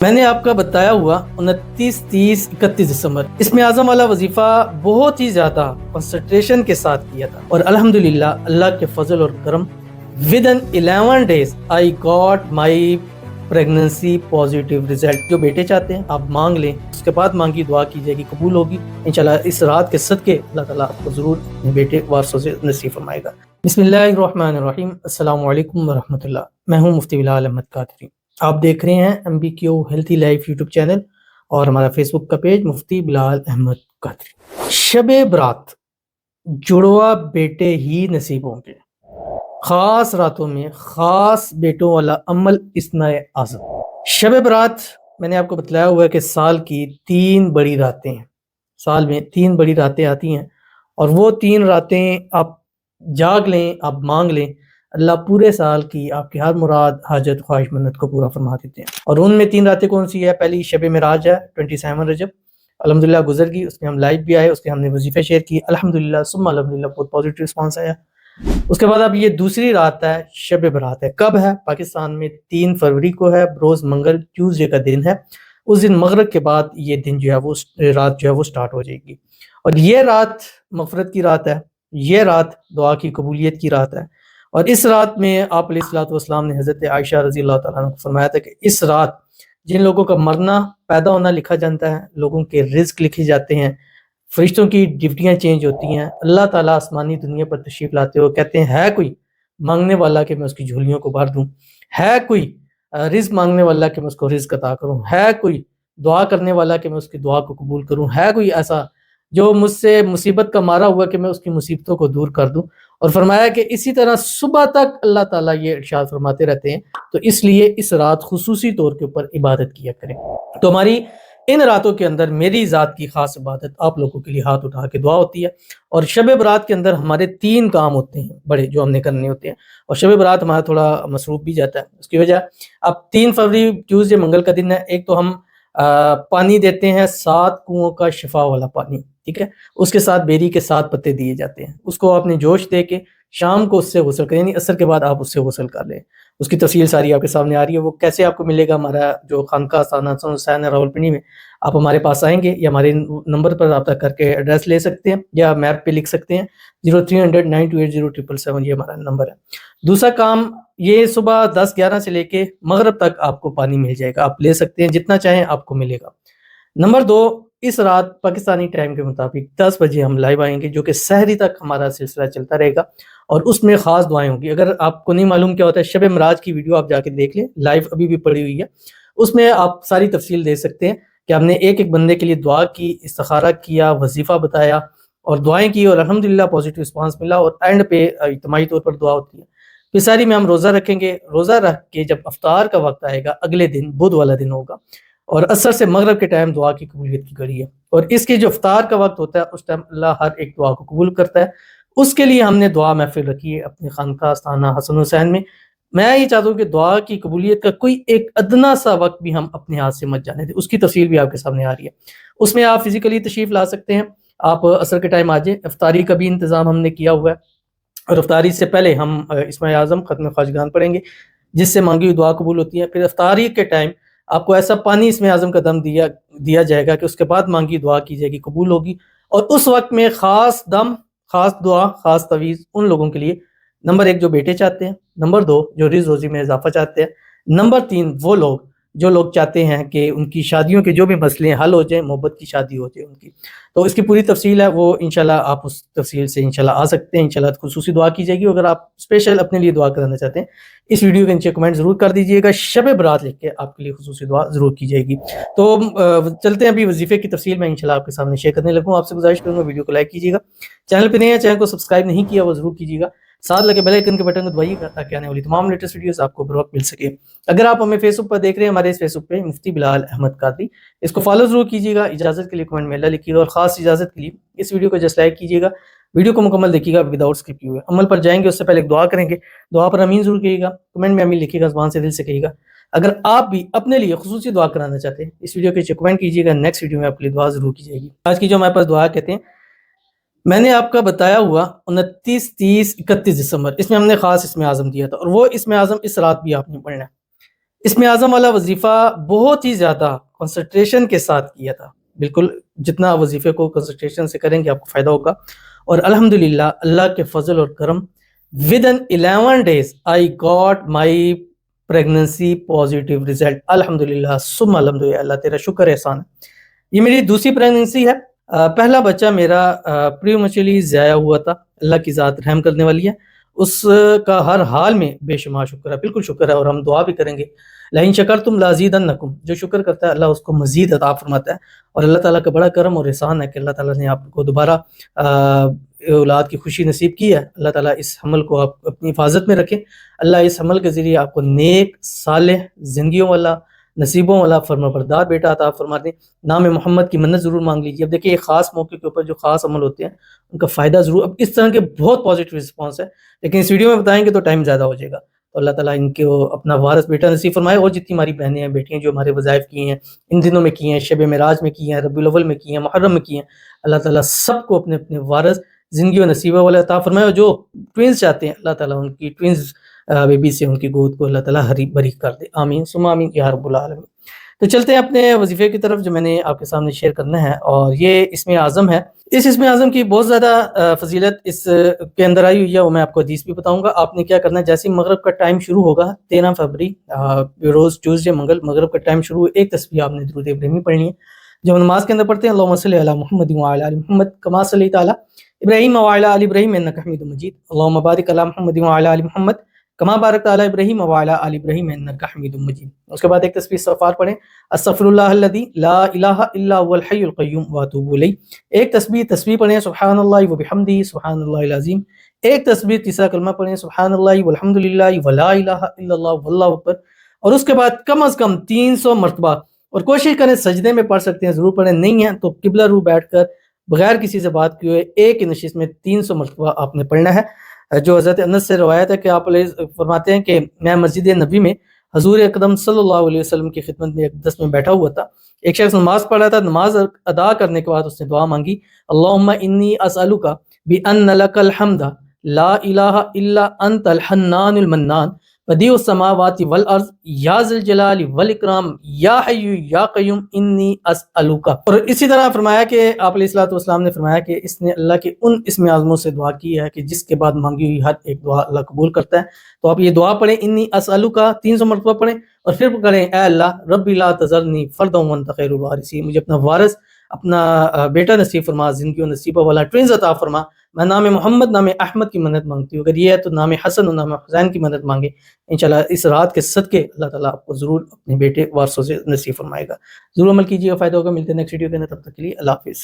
میں نے آپ کا بتایا ہوا 29, 30, 31 دسمبر اسم اعظم والا وظیفہ بہت ہی زیادہ کنسنٹریشن کے ساتھ کیا تھا، اور الحمدللہ اللہ کے فضل اور کرم within 11 days I got my pregnancy positive result۔ جو بیٹے چاہتے ہیں آپ مانگ لیں، اس کے بعد مانگی دعا کی جائے گی، قبول ہوگی انشاءاللہ۔ اس رات کے صدقے اللہ تعالیٰ آپ کو ضرور اپنے بیٹے وارثوں سے نصیب فرمائے گا۔ بسم اللہ الرحمن الرحیم۔ السلام علیکم ورحمۃ اللہ۔ میں ہوں مفتی بلال احمد قادری۔ آپ دیکھ رہے ہیں MBQ healthy life YouTube channel اور ہمارا فیس بک کا پیج مفتی بلال احمد قادری۔ شب برات جڑوا بیٹے ہی نصیب ہوں گے، خاص راتوں میں خاص بیٹوں والا عمل اسم اعظم۔ شب برات میں نے آپ کو بتلایا ہوا ہے کہ سال کی 3 بڑی راتیں ہیں، سال میں 3 بڑی راتیں آتی ہیں، اور وہ 3 راتیں آپ جاگ لیں، آپ مانگ لیں، اللہ پورے سال کی آپ کی ہر مراد حاجت خواہش منت کو پورا فرما دیتے ہیں۔ اور ان میں 3 راتیں کون سی ہے؟ پہلی شب معراج ہے 27 رجب، الحمدللہ گزر گئی، اس میں ہم لائیو بھی آئے، اس کے ہم نے وظیفے شیئر کی، الحمدللہ ثم الحمدللہ بہت پازیٹیو رسپانس آیا۔ اس کے بعد اب یہ دوسری رات ہے، شب برات ہے۔ کب ہے؟ پاکستان میں 3 فروری کو ہے، روز منگل ٹیوزڈے کا دن ہے۔ اس دن مغرب کے بعد یہ دن جو ہے وہ رات جو ہے وہ سٹارٹ ہو جائے گی، اور یہ رات مغفرت کی رات ہے، یہ رات دعا کی قبولیت کی رات ہے۔ اور اس رات میں آپ علیہ الصلوۃ والسلام نے حضرت عائشہ رضی اللہ تعالیٰ عنہ کو فرمایا تھا کہ اس رات جن لوگوں کا مرنا پیدا ہونا لکھا جاتا ہے، لوگوں کے رزق لکھے جاتے ہیں، فرشتوں کی ڈیوٹیاں چینج ہوتی ہیں، اللہ تعالیٰ آسمانی دنیا پر تشریف لاتے ہو، کہتے ہیں ہے کوئی مانگنے والا کہ میں اس کی جھولیوں کو بھر دوں، ہے کوئی رزق مانگنے والا کہ میں اس کو رزق عطا کروں، ہے کوئی دعا کرنے والا کہ میں اس کی دعا کو قبول کروں، ہے کوئی ایسا جو مجھ سے مصیبت کا مارا ہوا کہ میں اس کی مصیبتوں کو دور کر دوں۔ اور فرمایا کہ اسی طرح صبح تک اللہ تعالیٰ یہ ارشاد فرماتے رہتے ہیں، تو اس لیے اس رات خصوصی طور کے اوپر عبادت کیا کریں۔ تو ہماری ان راتوں کے اندر میری ذات کی خاص عبادت آپ لوگوں کے لیے ہاتھ اٹھا کے دعا ہوتی ہے، اور شب برات کے اندر ہمارے 3 کام ہوتے ہیں بڑے جو ہم نے کرنے ہوتے ہیں، اور شب برات ہمارا تھوڑا مصروف بھی جاتا ہے۔ اس کی وجہ اب 3 فروری ٹیوزڈے منگل کا دن ہے، ایک تو ہم پانی دیتے ہیں 7 کنوؤں کا شفا والا پانی، ٹھیک ہے، اس کے ساتھ بیری کے 7 پتے دیے جاتے ہیں، اس کو آپ نے جوش دے کے شام کو اس سے غسل کریں، یعنی عصر کے بعد آپ اس سے غسل کر لیں۔ اس کی تفصیل ساری آپ کے سامنے آ رہی ہے، وہ کیسے آپ کو ملے گا، ہمارا جو خانقاہ آستانہ حسن حسین ہے راولپنڈی میں، آپ ہمارے پاس آئیں گے یا ہمارے نمبر پر رابطہ کر کے ایڈریس لے سکتے ہیں، یا میپ پہ لکھ سکتے ہیں 0300928077، یہ ہمارا نمبر ہے۔ دوسرا کام یہ صبح 10-11 سے لے کے مغرب تک آپ کو پانی مل جائے گا، آپ لے سکتے ہیں جتنا چاہیں آپ کو ملے گا۔ نمبر 2، اس رات پاکستانی ٹائم کے مطابق 10 بجے ہم لائیو آئیں گے، جو کہ سحری تک ہمارا سلسلہ چلتا رہے گا، اور اس میں خاص دعائیں ہوں گی۔ اگر آپ کو نہیں معلوم کیا ہوتا ہے، شب معراج کی ویڈیو آپ جا کے دیکھ لیں، لائیو ابھی بھی پڑی ہوئی ہے، اس میں آپ ساری تفصیل دیکھ سکتے ہیں کہ ہم نے ایک بندے کے لیے دعا کی، استخارہ کیا، وظیفہ بتایا اور دعائیں کی، اور الحمدللہ پازیٹیو رسپانس ملا، اور اینڈ پہ اجتماعی طور پر دعا ہوتی ہے۔ پھر ساری میں ہم روزہ رکھیں گے، روزہ رکھ کے جب افطار کا وقت آئے گا، اگلے دن بدھ والا دن ہوگا، اور عصر سے مغرب کے ٹائم دعا کی قبولیت کی گھڑی ہے، اور اس کے جو افطار کا وقت ہوتا ہے اس ٹائم اللہ ہر ایک دعا کو قبول کرتا ہے۔ اس کے لیے ہم نے دعا محفل رکھی ہے اپنے خانقاہ آستانہ حسن حسین میں۔ میں یہ چاہتا ہوں کہ دعا کی قبولیت کا کوئی ایک ادنا سا وقت بھی ہم اپنے ہاتھ سے مت جانے دیں، اس کی تفصیل بھی آپ کے سامنے آ رہی ہے۔ اس میں آپ فزیکلی تشریف لا سکتے ہیں، آپ عصر کے ٹائم آ جائیں، افطاری کا بھی انتظام ہم نے کیا ہوا ہے، اور افطاری سے پہلے ہم اسم اعظم ختم خواجگان پڑھیں گے جس سے مانگی ہوئی دعا قبول ہوتی ہے۔ پھر افطاری کے ٹائم آپ کو ایسا پانی اسم اعظم کا دم دیا جائے گا کہ اس کے بعد مانگی دعا کی جائے گی، قبول ہوگی، اور اس وقت میں خاص دم، خاص دعا، خاص تویز ان لوگوں کے لیے، نمبر 1 جو بیٹے چاہتے ہیں، نمبر 2 جو رزق روزی میں اضافہ چاہتے ہیں، نمبر 3 وہ لوگ جو لوگ چاہتے ہیں کہ ان کی شادیوں کے جو بھی مسئلے حل ہو جائیں، محبت کی شادی ہو جائے ان کی۔ تو اس کی پوری تفصیل ہے، وہ انشاءاللہ آپ اس تفصیل سے انشاءاللہ آ سکتے ہیں، انشاءاللہ خصوصی دعا کی جائے گی۔ اگر آپ اسپیشل اپنے لیے دعا کرانا چاہتے ہیں، اس ویڈیو کے نیچے کمنٹ ضرور کر دیجئے گا، شب برات لکھ کے آپ کے لیے خصوصی دعا ضرور کی جائے گی۔ تو چلتے ہیں ابھی وظیفے کی تفصیل میں انشاءاللہ آپ کے سامنے شیئر کرنے لگوں۔ آپ سے گزارش کروں گا ویڈیو کو لائک کیجیے گا، چینل پہ نہیں ہے چینل کو سبسکرائب نہیں کیا وہ ضرور کیجیے گا، ساتھ لگے بیل آئیکن کے بٹن کو دبائیے گا تاکہ آنے والی تمام لیٹسٹ ویڈیوز آپ کو بر وقت مل سکے۔ اگر آپ ہمیں فیس بک پر دیکھ رہے ہیں، ہمارے اس فیس بک پہ مفتی بلال احمد قادری، اس کو فالو ضرور کیجیے گا، اجازت کے لیے کمنٹ میں اللہ لکھیے گا، اور خاص اجازت کے لیے اس ویڈیو کو جسٹ لائک کیجیے گا، ویڈیو کو مکمل دیکھیے گا وداؤٹ اسکپ کیے ہوئے۔ عمل پر جائیں گے اس سے پہلے ایک دعا کریں گے، دعا پر امین ضرور کہیے گا، کمنٹ میں امین لکھیے گا، زبان سے دل سے کہیے گا۔ اگر آپ بھی اپنے لیے خصوصی دعا کرانا چاہتے ہیں، اس ویڈیو کے نیچے کمنٹ کیجیے گا، نیکسٹ ویڈیو میں آپ کے لیے دعا ضرور کی جائے گی۔ آج کی جو ہمارے پاس دعا کہتے ہیں، میں نے آپ کا بتایا ہوا 29, 30, 31 دسمبر، اس میں ہم نے خاص اسم اعظم دیا تھا، اور وہ اسم اعظم اس رات بھی آپ نے پڑھنا ہے۔ اس میں اعظم والا وظیفہ بہت ہی زیادہ کنسنٹریشن کے ساتھ کیا تھا. بالکل جتنا وظیفے کو کنسنٹریشن سے کریں گے آپ کو فائدہ ہوگا. اور الحمدللہ اللہ کے فضل اور کرم with in 11 days I got my pregnancy positive result. الحمدللہ ثم الحمدللہ. اللہ تیرا شکر احسان ہے. یہ میری دوسری پریگننسی ہے. پہلا بچہ میرا پریمیچرلی ضائع ہوا تھا. اللہ کی ذات رحم کرنے والی ہے, اس کا ہر حال میں بے شمار شکر ہے, بالکل شکر ہے. اور ہم دعا بھی کریں گے لئن شکرتم لازیدنکم, جو شکر کرتا ہے اللہ اس کو مزید عطا فرماتا ہے. اور اللہ تعالیٰ کا بڑا کرم اور احسان ہے کہ اللہ تعالیٰ نے آپ کو دوبارہ اولاد کی خوشی نصیب کی ہے. اللہ تعالیٰ اس حمل کو آپ اپنی حفاظت میں رکھیں. اللہ اس حمل کے ذریعے آپ کو نیک صالح زندگیوں والا نصیبوں والا فرمانبردار بیٹا عطا فرما دیں. نام محمد کی منت ضرور مانگ لیجیے. اب دیکھیے خاص موقع کے اوپر جو خاص عمل ہوتے ہیں ان کا فائدہ ضرور, اب اس طرح کے بہت پازیٹیو رسپانس ہے, لیکن اس ویڈیو میں بتائیں گے تو ٹائم زیادہ ہو جائے گا. تو اللہ تعالیٰ ان کو اپنا وارث بیٹا نصیب فرمائے. اور جتنی ہماری بہنیں ہیں بیٹیاں جو ہمارے وظائف کی ہیں, ان دنوں میں کی ہیں, شب معراج میں کی ہیں, ربیع الاول میں کی ہیں, محرم میں کی ہیں, اللہ تعالیٰ سب کو اپنے اپنے وارث زندگی و نصیبہ والے عطا فرمائے. اور جو ٹوینز چاہتے ہیں اللہ تعالیٰ ان کی ٹوینز بیبی سے ان کی گود کو اللہ تعالیٰ ہری بری کر دے. آمین ثم آمین یا رب العالمین. تو چلتے ہیں اپنے وظیفے کی طرف جو میں نے آپ کے سامنے شیئر کرنا ہے, اور یہ اسم اعظم ہے. اس اسم اعظم کی بہت زیادہ فضیلت اس کے اندر آئی ہوئی ہے, وہ میں آپ کو حدیث بھی بتاؤں گا. آپ نے کیا کرنا ہے, جیسے مغرب کا ٹائم شروع ہوگا 13 فروری روز ٹیوزڈے مغرب کا ٹائم شروع ہو, ایک تسبیح آپ نے درود ابراہیمی پڑھنی ہے. جب نماز کے اندر پڑھتے ہیں اللہم صلی علی محمد وعلی آل محمد کما صلیت علی ابراہیم وعلی آل ابراہیم انک حمید مجید, اللہم بارک علی محمد وعلی آل محمد کما بارکت علی ابراہیم وعلی آل ابراہیم انک حمید مجید. اس کے بعد ایک تسبیح استغفار پڑھیں, استغفر اللہ الذی لا الہ الا هو الحی القیوم واتوب الیہ. ایک تسبیح پڑھیں سبحان اللہ وبحمدہ سبحان اللہ العظیم. ایک تسبیح تیسرا کلمہ پڑھیں سبحان اللہ والحمدللہ ولا الہ الا اللہ واللہ اکبر. اور اس کے بعد کم از کم 300 مرتبہ, اور کوشش کریں سجدے میں پڑھ سکتے ہیں ضرور پڑھیں, نہیں ہیں تو قبلہ رو بیٹھ کر بغیر کسی سے بات کیے ہوئے ایک نشست میں 300 مرتبہ آپ نے پڑھنا ہے. جو حضرت انس سے روایت ہے کہ آپ فرماتے ہیں کہ میں مسجد نبی میں حضور اکرم صلی اللہ علیہ وسلم کی خدمت میں اقدس میں بیٹھا ہوا تھا. ایک شخص نماز پڑھ رہا تھا, نماز ادا کرنے کے بعد اس نے دعا مانگی, اللہم انی اسألک بان لک الحمد لا الہ الا انت الحنان المنان بدیع السماوات والارض یا ذی الجلال والاکرام یا حی یا قیوم انی اسألک. اور اسی طرح فرمایا کہ آپ علیہ الصلوۃ والسلام نے فرمایا کہ اس نے اللہ کے ان اسم اعظموں سے دعا کی ہے کہ جس کے بعد مانگی ہوئی ہر ایک دعا اللہ قبول کرتا ہے. تو آپ یہ دعا پڑھیں انی اسألک 300 مرتبہ پڑھیں, اور پھر کریں اے اللہ ربی لا تذرنی فردا وانت خیر الوارثین, مجھے اپنا وارث اپنا بیٹا نصیب فرما, زندگی و نصیبہ والا ٹوینز عطا فرما. میں نام محمد نام احمد کی منت مانگتی ہوں, اگر یہ ہے تو نام حسن و نام حسین کی منت مانگے. انشاءاللہ اس رات کے صدقے اللہ تعالیٰ آپ کو ضرور اپنے بیٹے وارثوں سے نصیب فرمائے گا. ضرور عمل کیجیے, فائدہ ہوگا. ملتے ہیں نیکسٹ ویڈیو کے اندر, تب تک کے لیے اللہ حافظ.